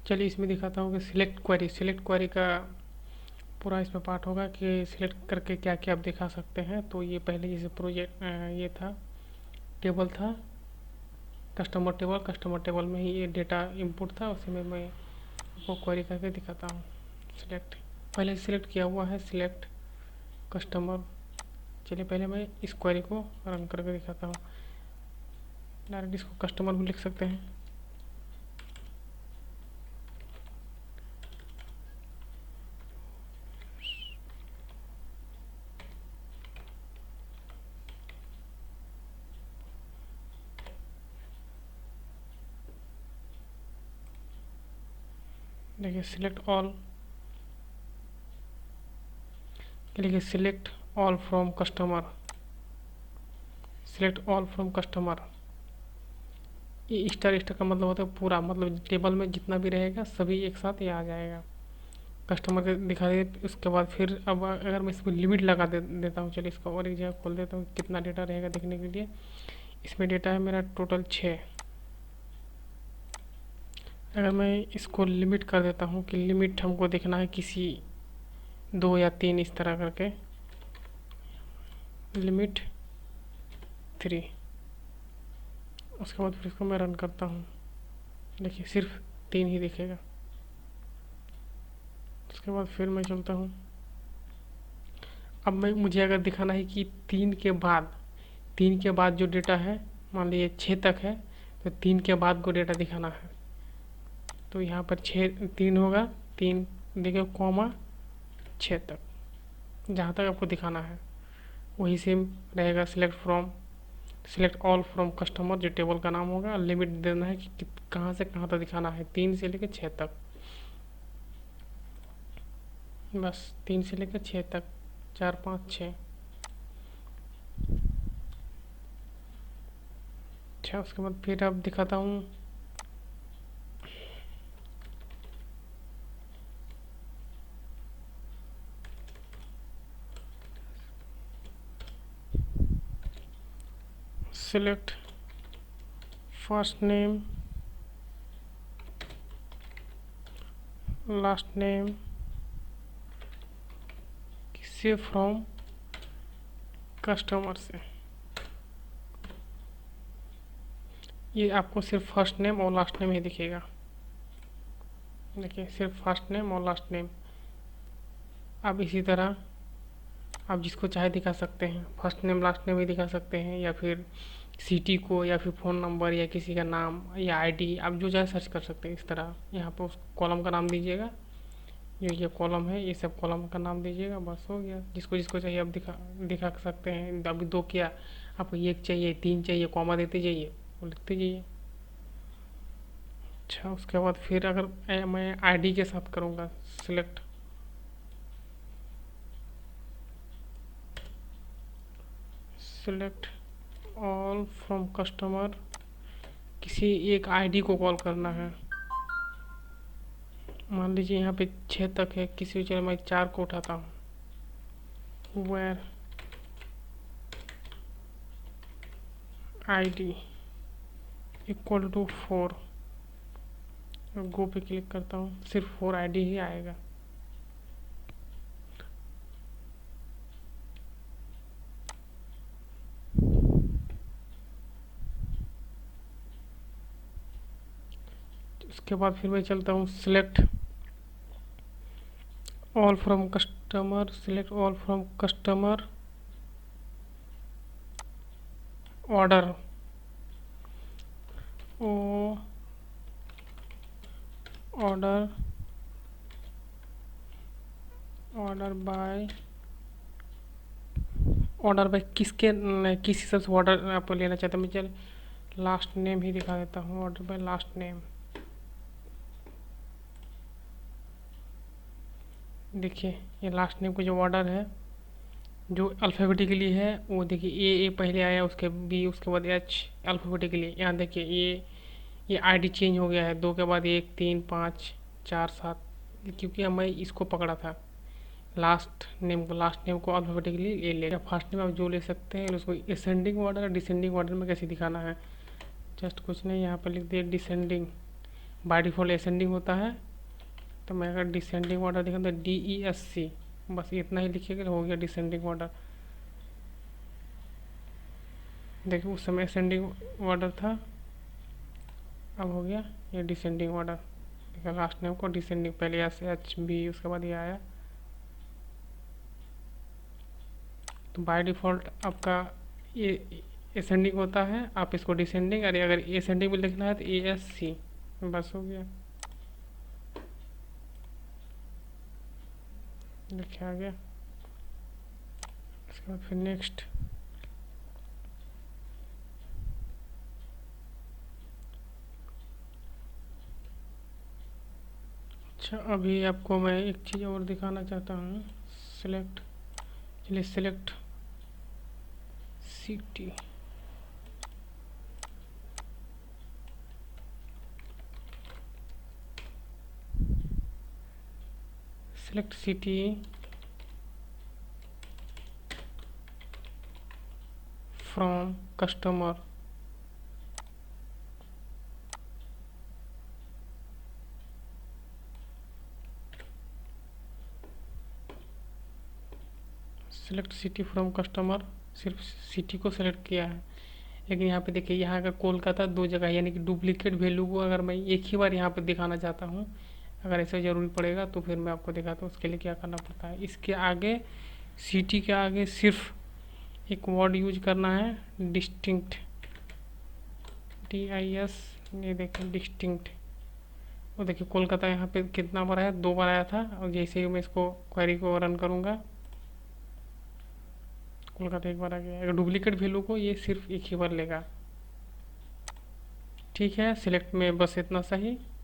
चलिए इसमें दिखाता हूँ कि सिलेक्ट क्वेरी का पूरा इसमें पार्ट होगा कि सिलेक्ट करके क्या क्या आप दिखा सकते हैं। तो ये पहले जैसे प्रोजेक्ट ये था, टेबल था, कस्टमर टेबल में ही ये डेटा इनपुट था, उसी में मैं आपको क्वेरी करके दिखाता हूँ। सिलेक्ट पहले सिलेक्ट किया हुआ है, सिलेक्ट कस्टमर। चलिए पहले मैं इस क्वेरी को रन करके दिखाता हूँ। डायरेक्ट इसको कस्टमर भी लिख सकते हैं। देखिए select all from customer, select all from customer. ये स्टार का मतलब होता है पूरा, मतलब टेबल में जितना भी रहेगा सभी एक साथ ये आ जाएगा। कस्टमर के दिखा दे। उसके बाद फिर अब अगर मैं इसमें लिमिट लगा देता हूँ। चलिए इसको और एक जगह खोल देता हूँ कितना डेटा रहेगा देखने के लिए। इसमें डेटा है मेरा टोटल 6। अगर मैं इसको लिमिट कर देता हूँ कि लिमिट हमको देखना है किसी 2 या 3 इस तरह करके, लिमिट 3। उसके बाद फिर इसको मैं रन करता हूँ। देखिए सिर्फ 3 ही दिखेगा। उसके बाद फिर मैं चलता हूँ। अब मुझे अगर दिखाना है कि 3 के बाद जो डेटा है, मान लीजिए 6 तक है, तो 3 के बाद को डेटा दिखाना है। तो यहाँ पर 3 होगा, 3 देखिए कॉमा 6 तक, जहाँ तक आपको दिखाना है वही सेम रहेगा। सिलेक्ट ऑल फ्रॉम कस्टमर जो टेबल का नाम होगा। लिमिट देना है कि कहाँ से कहाँ तक दिखाना है, 3 से लेकर 6 तक। बस 3 से लेकर 6 तक, 4 5 6। अच्छा, उसके बाद फिर अब दिखाता हूँ। Select first name, last name, किससे, फ्रॉम कस्टमर से। ये आपको सिर्फ फर्स्ट नेम और लास्ट नेम ही दिखेगा। देखिए सिर्फ फर्स्ट नेम और लास्ट नेम। अब इसी तरह आप जिसको चाहे दिखा सकते हैं, फर्स्ट नेम लास्ट नेम भी दिखा सकते हैं, या फिर सिटी को, या फिर फ़ोन नंबर, या किसी का नाम या आईडी, आप जो चाहे सर्च कर सकते हैं। इस तरह यहाँ पर उस कॉलम का नाम दीजिएगा। ये कॉलम है, ये सब कॉलम का नाम दीजिएगा, बस हो गया। जिसको जिसको चाहिए आप दिखा सकते हैं। अभी 2 किया, आपको 1 चाहिए, 3 चाहिए, कॉमा देते जाइए, वो लिखते जाइए। अच्छा, उसके बाद फिर अगर मैं आईडी के साथ करूँगा, select select all from customer, किसी एक आईडी को कॉल करना है। मान लीजिए यहाँ पे 6 तक है, किसी चलो मैं 4 को उठाता हूँ। वेयर आईडी इक्वल टू 4, गो पे क्लिक करता हूँ, सिर्फ 4 आईडी ही आएगा। उसके बाद फिर मैं चलता हूँ select all from customer, select all from customer, order O order order by किस हिसाब से ऑर्डर आप लेना चाहते हैं। मैं चल लास्ट नेम ही दिखा देता हूँ, ऑर्डर बाय लास्ट नेम। देखिए ये लास्ट नेम का जो ऑर्डर है, जो अल्फ़ाबेटिकली है, वो देखिए ए पहले आया, उसके बी, उसके बाद एच, अल्फ़ाबेटिकली। यहाँ देखिए ये आईडी चेंज हो गया है, 2 के बाद 1 3 5 4 7, क्योंकि मैं इसको पकड़ा था लास्ट नेम को अल्फ़ाबेटिकली ले लेगा। फर्स्ट नेम आप जो ले सकते हैं, उसको असेंडिंग ऑर्डर डिसेंडिंग ऑर्डर में कैसे दिखाना है। जस्ट कुछ नहीं, यहाँ पर लिख दिया डिसेंडिंग, बाय डिफ़ॉल्ट असेंडिंग होता है। तो मैं अगर डिसेंडिंग ऑर्डर दिखा तो DESC, बस इतना ही लिखिएगा हो गया डिसेंडिंग ऑर्डर। देखिए उस समय असेंडिंग ऑर्डर था, अब हो गया ये डिसेंडिंग ऑर्डर। लास्ट नेम को डिसेंडिंग, पहले SHB उसके बाद ये आया। तो बाय डिफ़ॉल्ट आपका ये असेंडिंग होता है, आप इसको डिसेंडिंग, अरे अगर असेंडिंग में लिखना है तो ASC, बस हो गया, देखिए आ गया। इसके बाद फिर नेक्स्ट, अच्छा अभी आपको मैं एक चीज़ और दिखाना चाहता हूँ। सिलेक्ट, चलिए select city, select city from customer, select city from customer, सिर्फ सिटी को सेलेक्ट किया है। लेकिन यहाँ पे देखिए, यहाँ का कोलकाता दो जगह, यानी कि डुप्लीकेट वैल्यू को अगर मैं एक ही बार यहाँ पे दिखाना चाहता हूँ, अगर ऐसा ज़रूरी पड़ेगा तो फिर मैं आपको दिखाता हूँ उसके लिए क्या करना पड़ता है। इसके आगे, सिटी के आगे सिर्फ एक वर्ड यूज करना है, डिस्टिंक्ट, DIS, ये देखें डिस्टिंक्ट। और देखिए कोलकाता यहाँ पे कितना बार आया, 2 बार आया था। और जैसे ही मैं इसको क्वेरी को रन करूँगा, कोलकाता एक बार आ गया। अगर डुप्लीकेट वैल्यू को ये सिर्फ एक ही बार लेगा। ठीक है, सिलेक्ट में बस इतना सही।